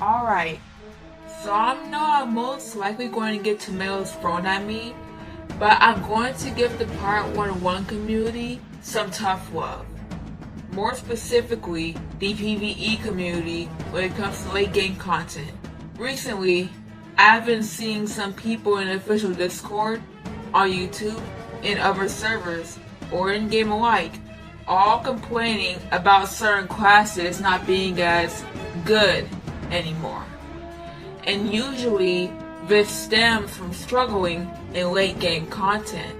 Alright, so I know I'm most likely going to get tomatoes thrown at me, but I'm going to give the Pirate101 community some tough love. More specifically, the PvE community when it comes to late game content. Recently, I've been seeing some people in the official Discord, on YouTube, and other servers, or in game alike, all complaining about certain classes not being as good anymore. And usually, this stems from struggling in late game content.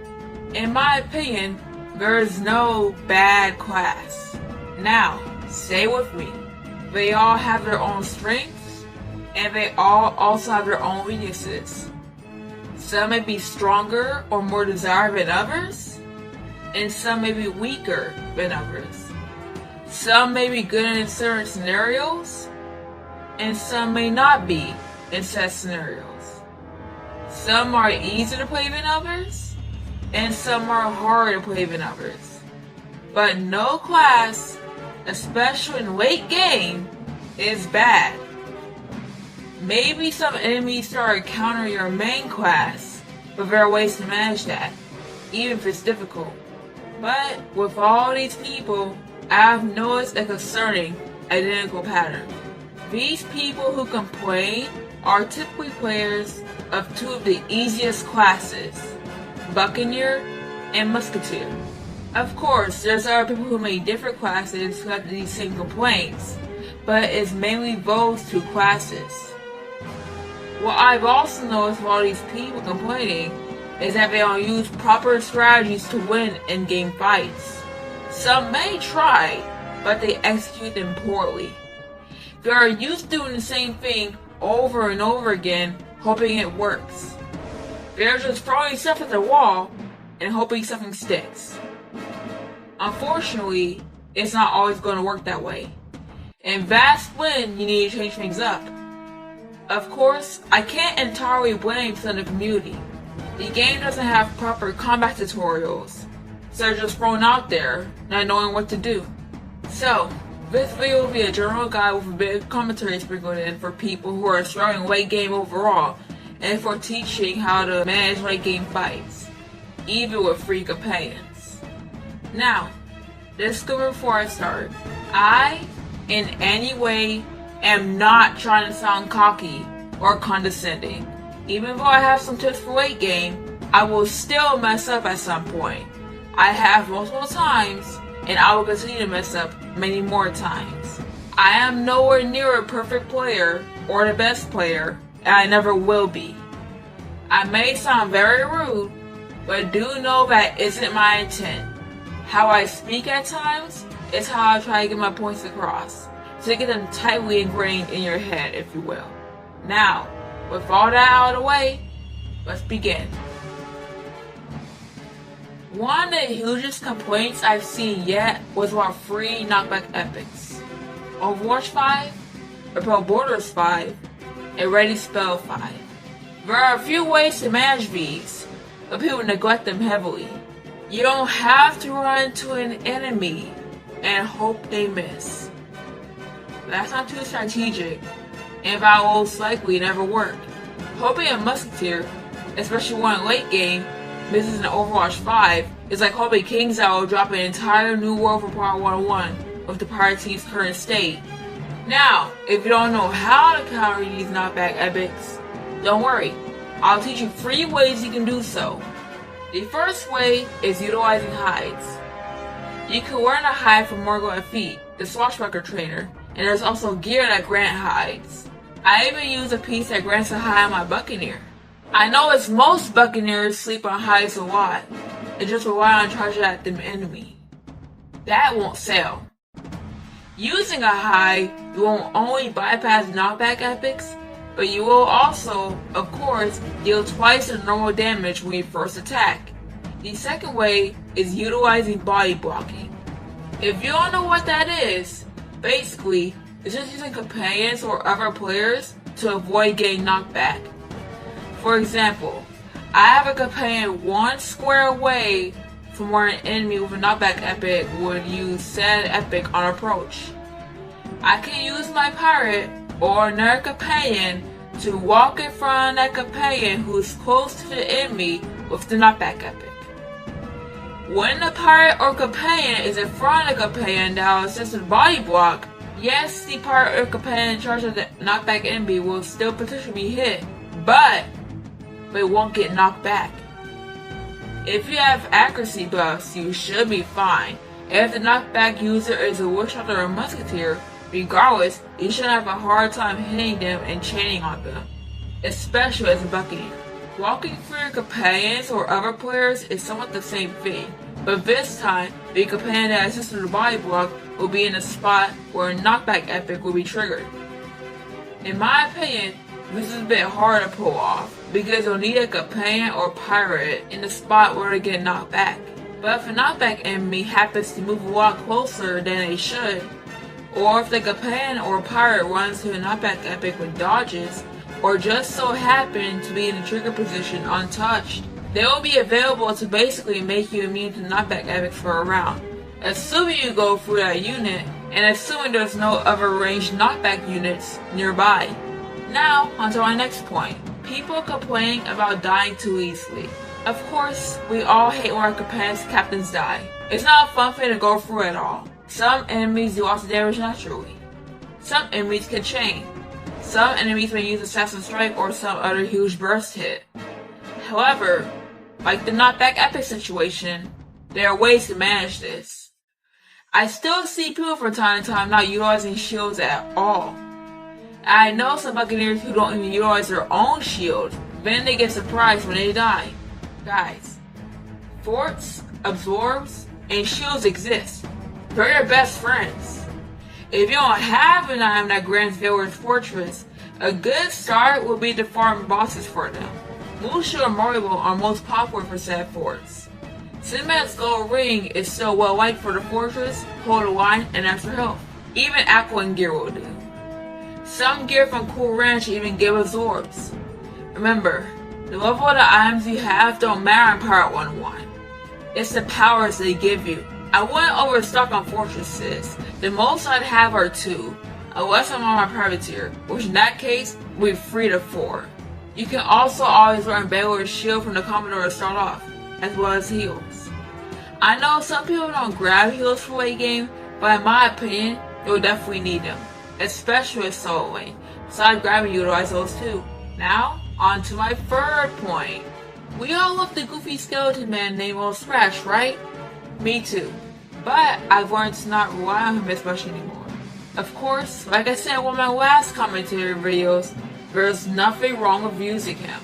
In my opinion, there is no bad class. Now, stay with me. They all have their own strengths, and they all also have their own weaknesses. Some may be stronger or more desired than others, and some may be weaker than others. Some may be good in certain scenarios, and some may not be in set scenarios. Some are easier to play than others, and some are harder to play than others. But no class, especially in late game, is bad. Maybe some enemies start countering your main class, but there are ways to manage that, even if it's difficult. But with all these people, I've noticed a concerning identical pattern. These people who complain are typically players of two of the easiest classes, Buccaneer and Musketeer. Of course, there's other people who make different classes who have these same complaints, but it's mainly those two classes. What I've also noticed with all these people complaining is that they don't use proper strategies to win in-game fights. Some may try, but they execute them poorly. They are used to doing the same thing over and over again, hoping it works. They're just throwing stuff at the wall and hoping something sticks. Unfortunately, it's not always going to work that way. And that's when you need to change things up. Of course, I can't entirely blame some of the community. The game doesn't have proper combat tutorials, so they're just thrown out there, not knowing what to do. So, this video will be a general guide with a bit of commentary sprinkled in for people who are struggling late game overall, and for teaching how to manage late game fights, even with free companions. Now, disclaimer before I start, I, in any way, am not trying to sound cocky or condescending. Even though I have some tips for late game, I will still mess up at some point. I have multiple times, and I will continue to mess up many more times. I am nowhere near a perfect player or the best player, and I never will be. I may sound very rude, but do know that isn't my intent. How I speak at times is how I try to get my points across, to get them tightly ingrained in your head, if you will. Now, with all that out of the way, let's begin. One of the hugest complaints I've seen yet was about free knockback epics. Overwatch 5, Repel Borders 5, and Ready Spell 5. There are a few ways to manage these, but people neglect them heavily. You don't have to run into an enemy and hope they miss. That's not too strategic, and that will most likely never work. Hoping a Musketeer, especially one in late game, misses in Overwatch 5 is like hoping King's Hour will drop an entire new world for Pirate101 with the pirate team's current state. Now, if you don't know how to counter these knockback epics, don't worry, I'll teach you 3 ways you can do so. The first way is utilizing hides. You can learn a hide from Morgo at Feet, the Swashbuckler trainer, and there's also gear that grant hides. I even use a piece that grants a hide on my Buccaneer. I know as most Buccaneers sleep on hides a lot, and just rely on charging at the enemy. That won't sell. Using a hide, you won't only bypass knockback epics, but you will also, of course, deal twice the normal damage when you first attack. The second way is utilizing body blocking. If you don't know what that is, basically, it's just using companions or other players to avoid getting knocked back. For example, I have a companion 1 square away from where an enemy with a knockback epic would use said epic on approach. I can use my pirate or another companion to walk in front of that companion who is close to the enemy with the knockback epic. When the pirate or companion is in front of the companion that will assist with body block, yes, the pirate or companion in charge of the knockback enemy will still potentially be hit, but it won't get knocked back. If you have accuracy buffs, you should be fine. If the knockback user is a witch hunter or musketeer, regardless, you shouldn't have a hard time hitting them and chaining on them, especially as a buccaneer. Walking through your companions or other players is somewhat the same thing, but this time, the companion that assists with the body block will be in a spot where a knockback epic will be triggered. In my opinion, this is a bit hard to pull off, because you'll need a companion or pirate in the spot where they get knocked back. But if a knockback enemy happens to move a lot closer than they should, or if the companion or pirate runs to a knockback epic with dodges, or just so happen to be in the trigger position untouched, they will be available to basically make you immune to knockback epics for a round, assuming you go through that unit, and assuming there's no other ranged knockback units nearby. Now, onto our next point. People complaining about dying too easily. Of course, we all hate when our companions' captains die. It's not a fun thing to go through at all. Some enemies do lots of damage naturally. Some enemies can chain. Some enemies may use Assassin Strike or some other huge burst hit. However, like the knockback epic situation, there are ways to manage this. I still see people from time to time not utilizing shields at all. I know some buccaneers who don't even utilize their own shield, then they get surprised when they die. Guys, forts, absorbs, and shields exist. They're your best friends. If you don't have an item that grants Village Fortress, a good start would be to farm bosses for them. Mushu and Moribo are most popular for said forts. Sinbad's Gold Ring is still well liked for the fortress, hold the line, and extra health. Even Aqua and gear will do. Some gear from Cool Ranch even give absorbs. Remember, the level of the items you have don't matter in Pirate101. It's the powers they give you. I wouldn't overstock on fortresses. The most I'd have are 2, unless I'm on my privateer, which in that case would be 3 to 4. You can also always learn Baylor's shield from the Commodore to start off, as well as heals. I know some people don't grab heals for late game, but in my opinion, you'll definitely need them, especially with solo lane, so I'd grab and utilize those too. Now, on to my third point. We all love the goofy skeleton man named Old Scratch, right? Me too. But I've learned to not rely on him as much anymore. Of course, like I said in one of my last commentary videos, there's nothing wrong with using him.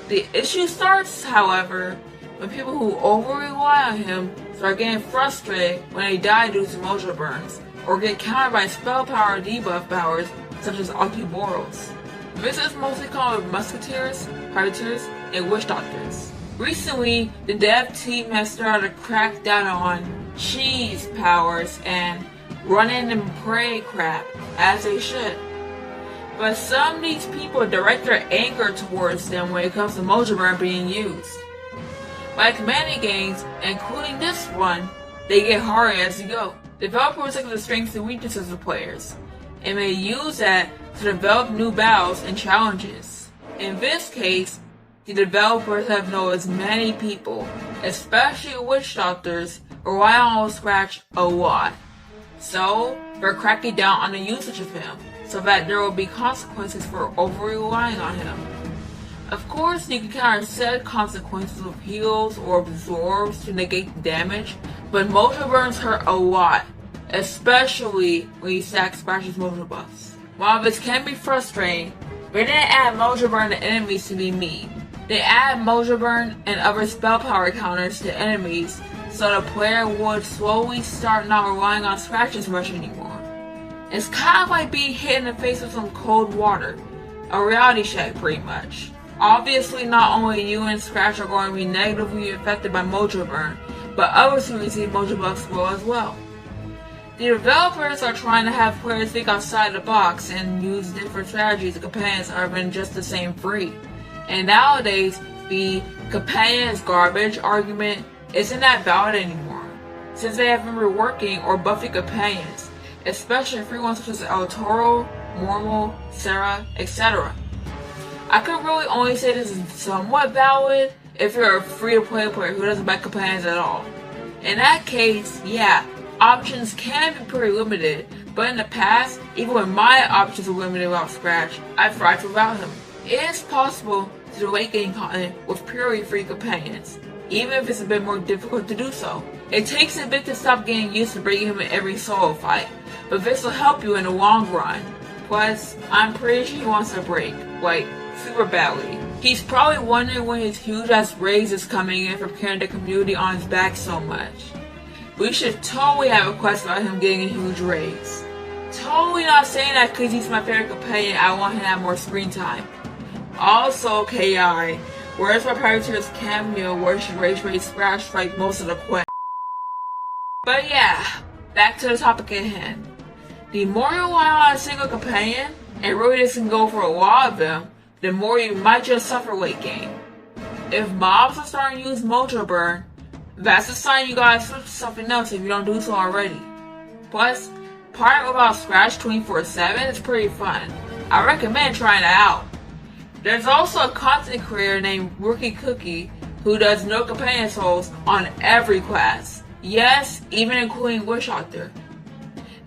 The issue starts, however, when people who over-rely on him start getting frustrated when they die due to mojo burns, or get countered by spell power debuff powers such as Octoboros. This is mostly common with musketeers, privateers, and witch doctors. Recently, the dev team has started to crack down on cheese powers and run-in and pray crap, as they should. But some of these people direct their anger towards them when it comes to mojo burn being used. Like many games, including this one, they get harder as you go. Developers look at the strengths and weaknesses of players, and may use that to develop new battles and challenges. In this case, the developers have known as many people, especially witch doctors, rely on Old Scratch a lot. So, they're cracking down on the usage of him, so that there will be consequences for over-relying on him. Of course, you can counter said consequences with heals or absorbs to negate the damage, but mojo burns hurt a lot, especially when you stack Scratch's mojo buffs. While this can be frustrating, they didn't add mojo burn to enemies to be mean. They add mojo burn and other spell power counters to enemies so the player would slowly start not relying on Scratch as much anymore. It's kind of like being hit in the face with some cold water, a reality check pretty much. Obviously, not only you and Scratch are going to be negatively affected by mojo burn, but others who receive mojo buffs will as well. The developers are trying to have players think outside the box and use different strategies and companions other than just the same 3. And nowadays, the companion is garbage argument isn't that valid anymore, since they have been reworking or buffing companions, especially free ones such as El Toro, Mormal, Sarah, etc. I could really only say this is somewhat valid if you're a free-to-play player who doesn't buy companions at all. In that case, yeah, options can be pretty limited, but in the past, even when my options were limited without Scratch, I thrived without him. It is possible to do late game content with purely free companions, even if it's a bit more difficult to do so. It takes a bit to stop getting used to bringing him in every solo fight, but this will help you in the long run. Plus, I'm pretty sure he wants a break, like, super badly. He's probably wondering when his huge ass raise is coming in for carrying the community on his back so much. We should totally have a quest about him getting a huge raise. Totally not saying that because he's my favorite companion, I want him to have more screen time. Also, KI, where's my Pirate's cameo where she rage Scratch like most of the quests? But yeah, back to the topic at hand. The more you rely on a single companion, and really doesn't go for a lot of them, the more you might just suffer late game. If mobs are starting to use Mojo Burn, that's a sign you gotta switch to something else if you don't do so already. Plus, Pirate without Scratch 24/7 is pretty fun. I recommend trying it out. There's also a content creator named Rookie Cookie who does no companion souls on every class. Yes, even including Wish Doctor.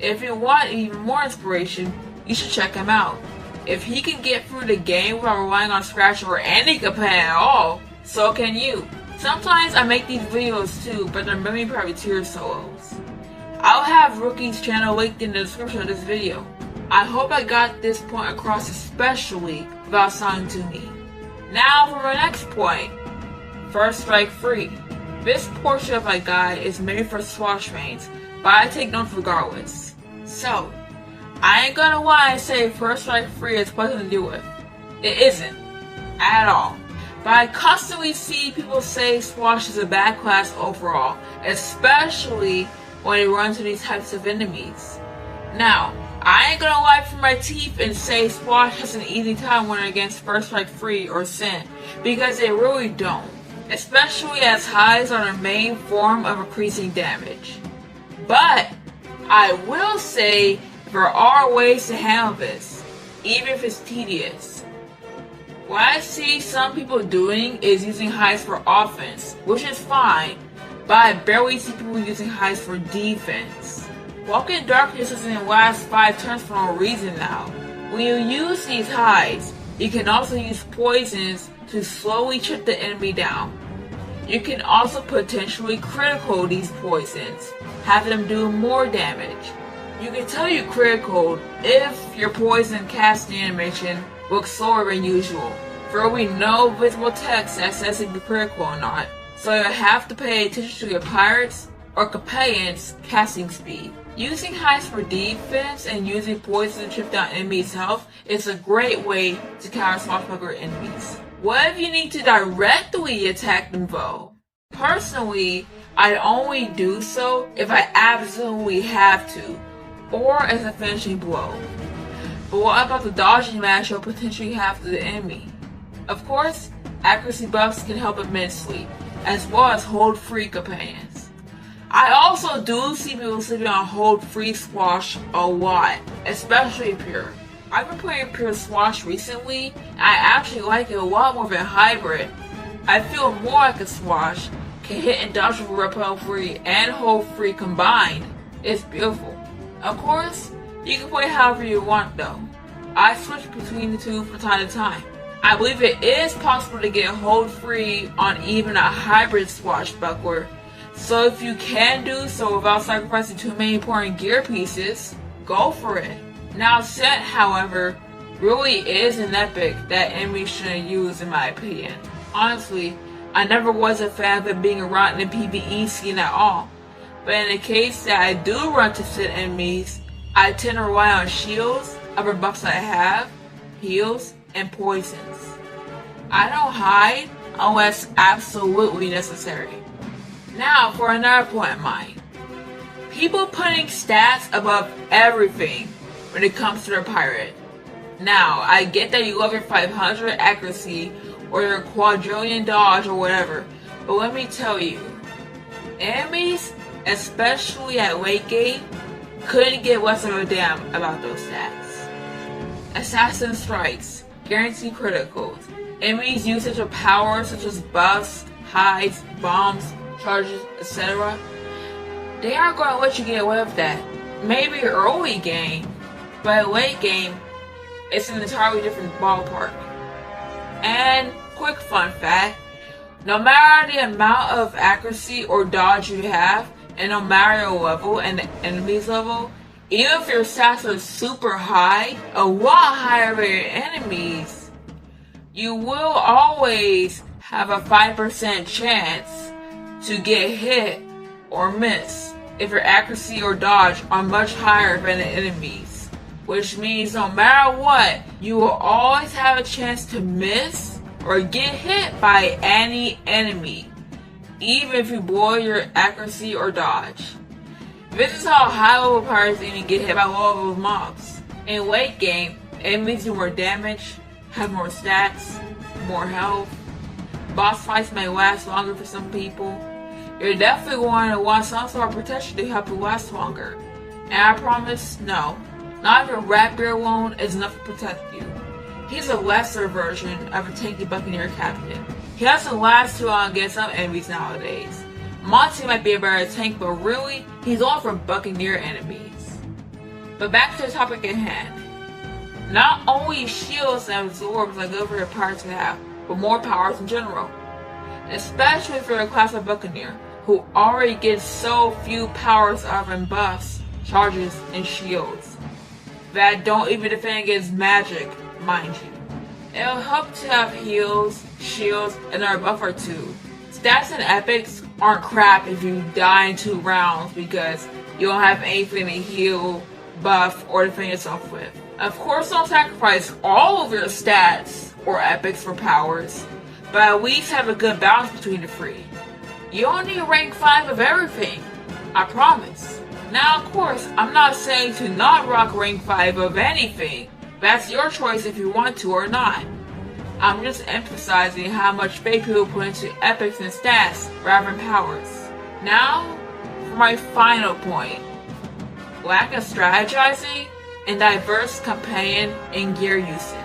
If you want even more inspiration, you should check him out. If he can get through the game without relying on Scratch or any companion at all, so can you. Sometimes I make these videos too, but they're mainly privateer solos. I'll have Rookie's channel linked in the description of this video. I hope I got this point across especially without sounding too mean. Now for my next point. First Strike Free. This portion of my guide is made for Swash mains, but I take notes regardless. So, I ain't gonna lie and say First Strike Free is pleasant to deal with. It isn't. At all. But I constantly see people say Swash is a bad class overall, especially when they run into these types of enemies. Now, I ain't gonna lie through my teeth and say Swash has an easy time winning against First Strike Free or Sin, because they really don't. Especially as highs are their main form of increasing damage. But, I will say there are ways to handle this, even if it's tedious. What I see some people doing is using highs for offense, which is fine, but I barely see people using highs for defense. Walking Darkness is in the last 5 turns for no reason now. When you use these highs, you can also use poisons to slowly chip the enemy down. You can also potentially critical these poisons, having them do more damage. You can tell you critical if your poison casting animation looks slower than usual. There will be no visible text that says if you're critical or not, so you have to pay attention to your pirates or companions' casting speed. Using highs for defense and using poison to chip down enemies' health is a great way to counter swashbuckler enemies. What if you need to directly attack them though? Personally, I'd only do so if I absolutely have to, or as a finishing blow. But what about the dodging match you'll potentially have to the enemy? Of course, accuracy buffs can help immensely, as well as hold free companions. I also do see people sleeping on hold free Swash a lot, especially Pure. I've been playing Pure Swash recently, and I actually like it a lot more than Hybrid. I feel more like a Swash, can hit and dodge with repel free and hold free combined. It's beautiful. Of course, you can play however you want though. I switch between the two from time to time. I believe it is possible to get hold free on even a hybrid swashbuckler, so if you can do so without sacrificing too many important gear pieces, go for it. Now Scent, however, really is an epic that enemies shouldn't use in my opinion. Honestly, I never was a fan of it being around in the PvE scene at all, but in the case that I do run to Scent enemies, I tend to rely on shields, other buffs I have, heals, and poisons. I don't hide unless absolutely necessary. Now for another point of mine. People putting stats above everything when it comes to their pirate. Now, I get that you love your 500 accuracy or your quadrillion dodge or whatever, but let me tell you, enemies, especially at late game, couldn't give less of a damn about those stats. Assassin Strikes, guaranteed criticals. Enemies' usage of powers such as buffs, hides, bombs, charges, etc. They aren't going to let you get away with that. Maybe early game, but late game, it's an entirely different ballpark. And quick fun fact, no matter the amount of accuracy or dodge you have, and no matter your level and the enemy's level, even if your stats are super high, a lot higher than your enemies, you will always have a 5% chance to get hit or miss if your accuracy or dodge are much higher than the enemies. Which means no matter what, you will always have a chance to miss or get hit by any enemy, even if you blow your accuracy or dodge. This is how high level pirates even get hit by low level mobs. In late game, enemies do more damage, have more stats, more health. Boss fights may last longer for some people. You're definitely going to want some sort of protection to help you last longer. And I promise, no, not even Ratbeard alone is enough to protect you. He's a lesser version of a tanky Buccaneer captain. He doesn't last too long against some enemies nowadays. Monty might be a better tank, but really, he's all for Buccaneer enemies. But back to the topic at hand. Not only shields and absorbs like over pirates have, but more powers in general. Especially for a class of Buccaneer, who already gets so few powers of and buffs, charges, and shields that don't even defend against magic, mind you. It'll help to have heals, shields, and a buff or two. Stats and epics aren't crap if you die in 2 rounds because you don't have anything to heal, buff, or defend yourself with. Of course, don't sacrifice all of your stats or epics for powers, but at least have a good balance between the three. You don't need rank 5 of everything, I promise. Now, of course, I'm not saying to not rock rank 5 of anything. That's your choice if you want to or not. I'm just emphasizing how much faith people put into epics and stats rather than powers. Now, for my final point. Lack of strategizing and diverse companion and gear usage.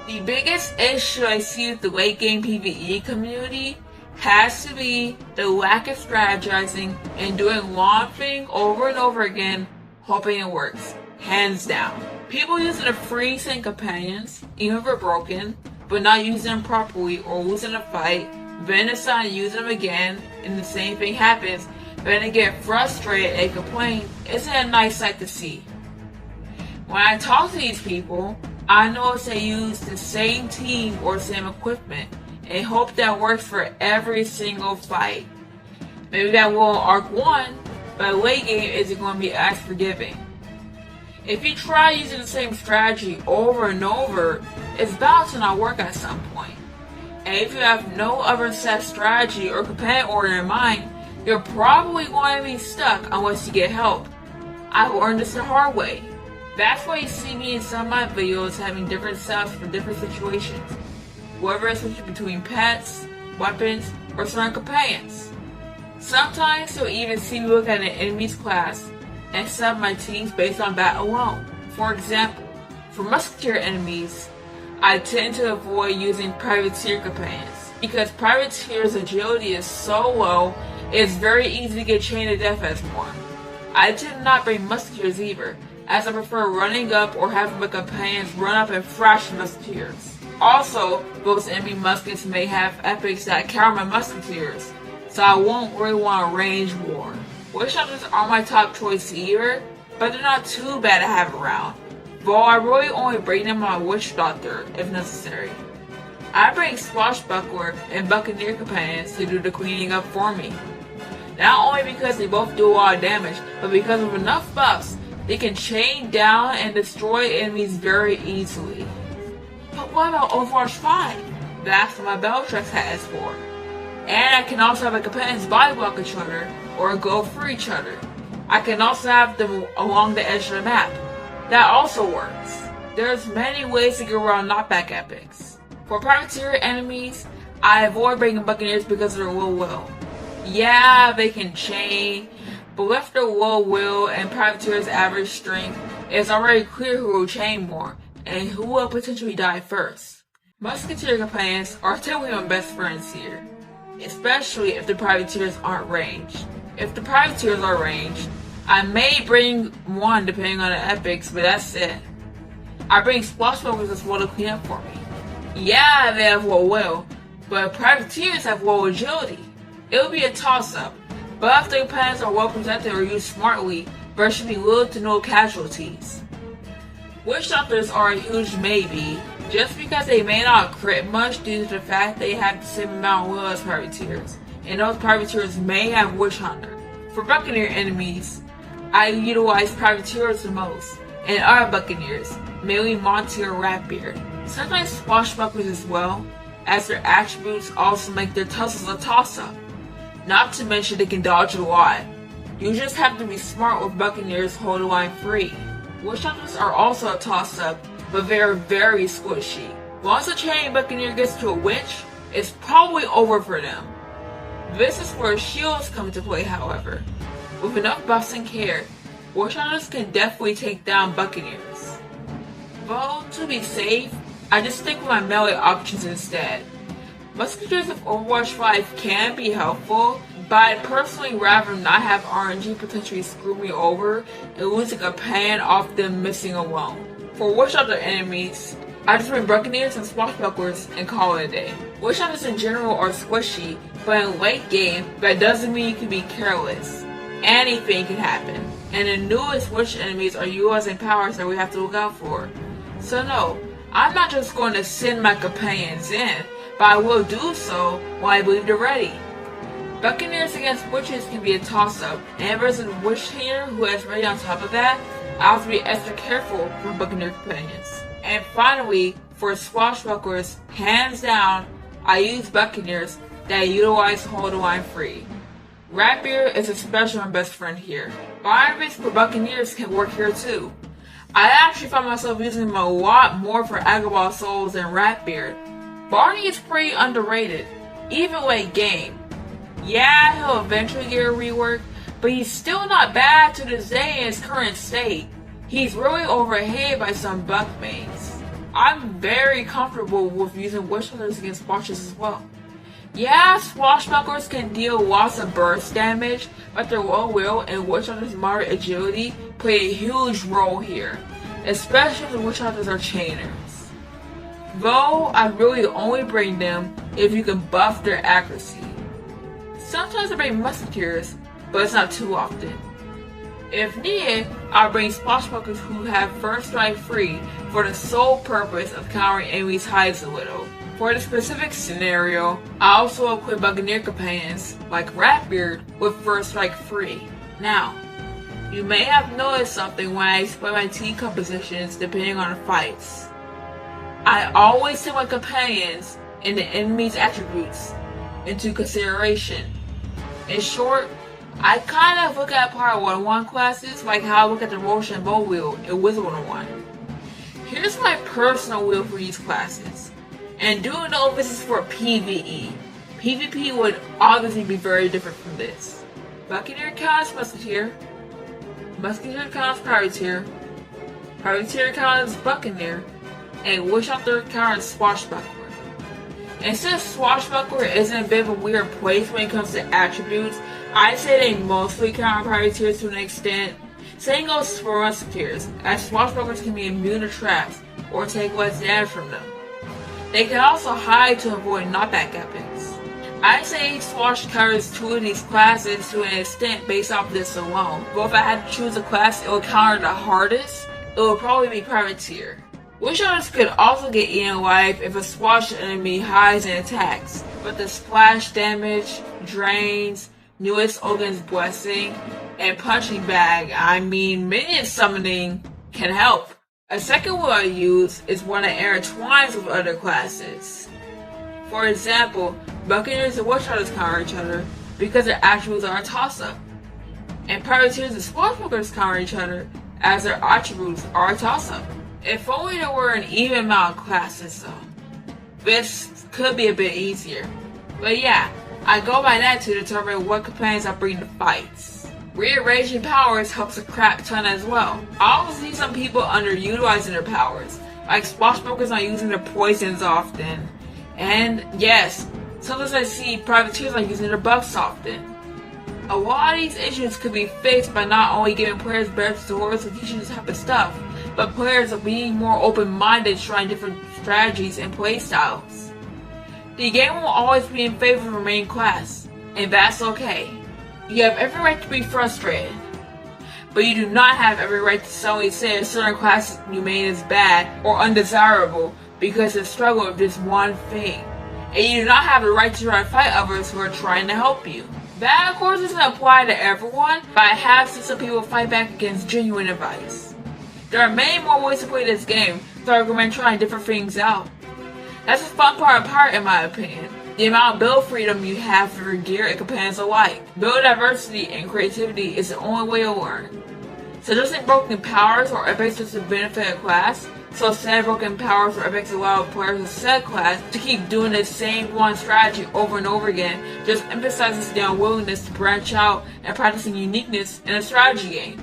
The biggest issue I see with the late game PvE community has to be the lack of strategizing and doing one thing over and over again, hoping it works. Hands down. People using the free sync companions, even if they're broken, but not using them properly or losing a fight, then decide to use them again, and the same thing happens, then they get frustrated and complain. Isn't a nice sight to see. When I talk to these people, I notice they use the same team or same equipment and hope that works for every single fight. Maybe that will arc 1, but late game isn't going to be as forgiving. If you try using the same strategy over and over, it's bound to not work at some point. And if you have no other set strategy or companion order in mind, you're probably going to be stuck unless you get help. I learned this the hard way. That's why you see me in some of my videos having different setups for different situations, whether it's switching between pets, weapons, or certain companions. Sometimes you'll even see me look at an enemy's class and set up my teams based on that alone. For example, for musketeer enemies, I tend to avoid using privateer companions because privateer's agility is so low, it's very easy to get chained to death as one. I tend to not bring musketeers either, as I prefer running up or having my companions run up and thrash musketeers. Also, those enemy muskets may have epics that counter my musketeers, so I won't really want a range war. Witch hunters aren't my top choice either, but they're not too bad to have around, though I really only bring them on Witch Doctor if necessary. I bring Swashbuckler and Buccaneer companions to do the cleaning up for me. Not only because they both do a lot of damage, but because of enough buffs, they can chain down and destroy enemies very easily. But what about Overwatch 5? That's what my Bellatrix hat is for. And I can also have my companions body block each other, or go for each other. I can also have them along the edge of the map. That also works. There's many ways to get around knockback epics. For privateer enemies, I avoid bringing Buccaneers because of their low will. Yeah, they can chain, But with the low will and Privateer's average strength, it's already clear who will chain more, and who will potentially die first. Musketeer companions are typically my best friends here, especially if the Privateers aren't ranged. If the Privateers are ranged, I may bring one depending on the epics, but that's it. I bring Swashbucklers as well to clean up for me. Yeah, they have low will, but Privateers have low agility. It will be a toss-up, but if the companions are well protected or used smartly, there should be little to no casualties. Witch Doctors are a huge maybe, just because they may not crit much due to the fact they have the same amount of will as Privateers, and those Privateers may have Witch Hunter. For Buccaneer enemies, I utilize Privateers the most, and other Buccaneers, mainly Monty or Ratbeard. Sometimes Swashbucklers as well, as their attributes also make their tussles a toss-up. Not to mention they can dodge a lot. You just have to be smart with Buccaneers hold the line free. Witch Hunters are also a toss-up, but they're very squishy. Once a chain Buccaneer gets to a witch, it's probably over for them. This is where shields come into play, however. With enough buffs and care, Witch Hunters can definitely take down Buccaneers. Though, to be safe, I just stick with my melee options instead. Musketeers of Overwatch 5 can be helpful, but I'd personally rather not have RNG potentially screw me over and losing a pan off them missing alone. For Witch Hunter enemies, I just bring Buccaneers and Swashbucklers and call it a day. Witch Hunters in general are squishy, but in late game, that doesn't mean you can be careless. Anything can happen, and the newest Witch enemies are utilizing powers that we have to look out for. So no, I'm not just going to send my companions in, but I will do so when I believe they're ready. Buccaneers against Witches can be a toss-up, and if there's a Witch here who has ready on top of that, I have to be extra careful for Buccaneer companions. And finally, for Swashbucklers, hands down, I use Buccaneers that utilize hold the line free. Ratbeard is especially my best friend here. Barnabas for Buccaneers can work here too. I actually find myself using him a lot more for Agrabah Souls than Ratbeard. Barney is pretty underrated, even late game. Yeah, he'll eventually get a rework, but he's still not bad to this day in his current state. He's really overhated by some buck mains. I'm very comfortable with using Witch Hunters against Watchers as well. Yeah, Swashbucklers can deal lots of burst damage, but their low will and Witch Hunters' moderate agility play a huge role here, especially if the Witch Hunters are chainers. Though, I really only bring them if you can buff their accuracy. Sometimes I bring Musketeers, but it's not too often. If needed, I'll bring Swashbucklers who have first strike free for the sole purpose of countering enemies' hides a little. For the specific scenario, I also equip Buccaneer companions, like Ratbeard, with first strike free. Now, you may have noticed something when I explain my team compositions depending on the fights. I always take my companions and the enemy's attributes into consideration. In short, I kind of look at Pirate101 classes like how I look at the Rochambeau wheel in Wizard101. Here's my personal wheel for these classes. And do know this is for PvE. PvP would obviously be very different from this. Buccaneer counts Musketeer. Musketeer counts Privateer. Privateer counts Buccaneer. And Witch Hunter counts Swashbuckler. And since Swashbuckler is in a bit of a weird place when it comes to attributes, I say they mostly count Privateers to an extent. Same goes for Musketeers, as Swashbucklers can be immune to traps or take less damage from them. They can also hide to avoid knockback epics. I say Swash covers two of these classes to an extent based off this alone, but if I had to choose a class it would counter the hardest, it would probably be Privateer. Witch Hunters could also get eaten alive if a Swash enemy hides and attacks, but the splash damage, drains, newest Ogun's Blessing, and punching bag, minion summoning, can help. A second one I use is one that intertwines with other classes. For example, Buccaneers and Witch Hunters counter each other because their attributes are a toss-up, and Privateers and Swashbucklers counter each other as their attributes are a toss-up. If only there were an even amount of classes though. This could be a bit easier. But yeah, I go by that to determine what companions I bring to fights. Rearranging powers helps a crap ton as well. I also see some people underutilizing their powers, like swashbucklers not using their poisons often. And yes, sometimes I see privateers not using their buffs often. A lot of these issues could be fixed by not only giving players better tutorials and teaching this type of stuff, but players being more open-minded, trying different strategies and playstyles. The game will always be in favor of the main class, and that's okay. You have every right to be frustrated, but you do not have every right to suddenly say a certain class you made is bad or undesirable because it struggled with this one thing, and you do not have the right to try to fight others who are trying to help you. That of course doesn't apply to everyone, but I have seen some people fight back against genuine advice. There are many more ways to play this game, so I recommend trying different things out. That's the fun part of Pirate in my opinion. The amount of build freedom you have for your gear and companions alike. Build diversity and creativity is the only way to learn. Suggesting broken powers or epics just to benefit a class, so instead of broken powers or epics allow players of said class to keep doing the same one strategy over and over again, just emphasizes the unwillingness to branch out and practicing uniqueness in a strategy game.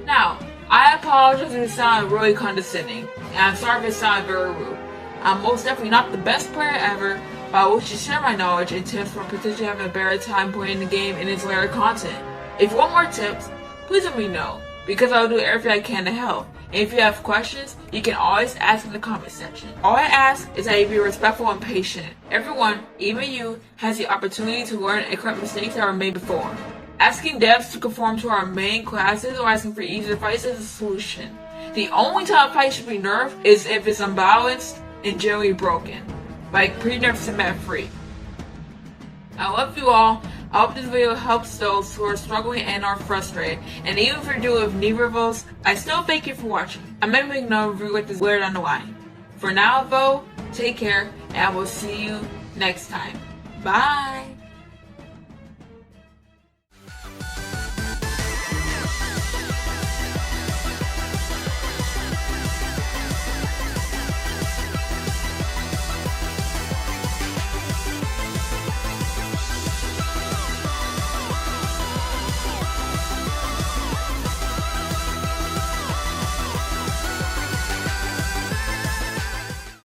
Now, I apologize if it sounded really condescending, and I'm sorry if it sounded very rude. I'm most definitely not the best player ever, but I wish to share my knowledge and tips for potentially having a better time playing the game and its layer content. If you want more tips, please let me know, because I'll do everything I can to help. And if you have questions, you can always ask in the comment section. All I ask is that you be respectful and patient. Everyone, even you, has the opportunity to learn and correct mistakes that were made before. Asking devs to conform to our main classes or asking for easier fights is a solution. The only time a fight should be nerfed is if it's unbalanced and generally broken, like pre-nerf cement free. I love you all. I hope this video helps those who are struggling and are frustrated. And even if you're dealing with neither of those, I still thank you for watching. I may make another review like this later down the line. For now though, take care and I will see you next time. Bye!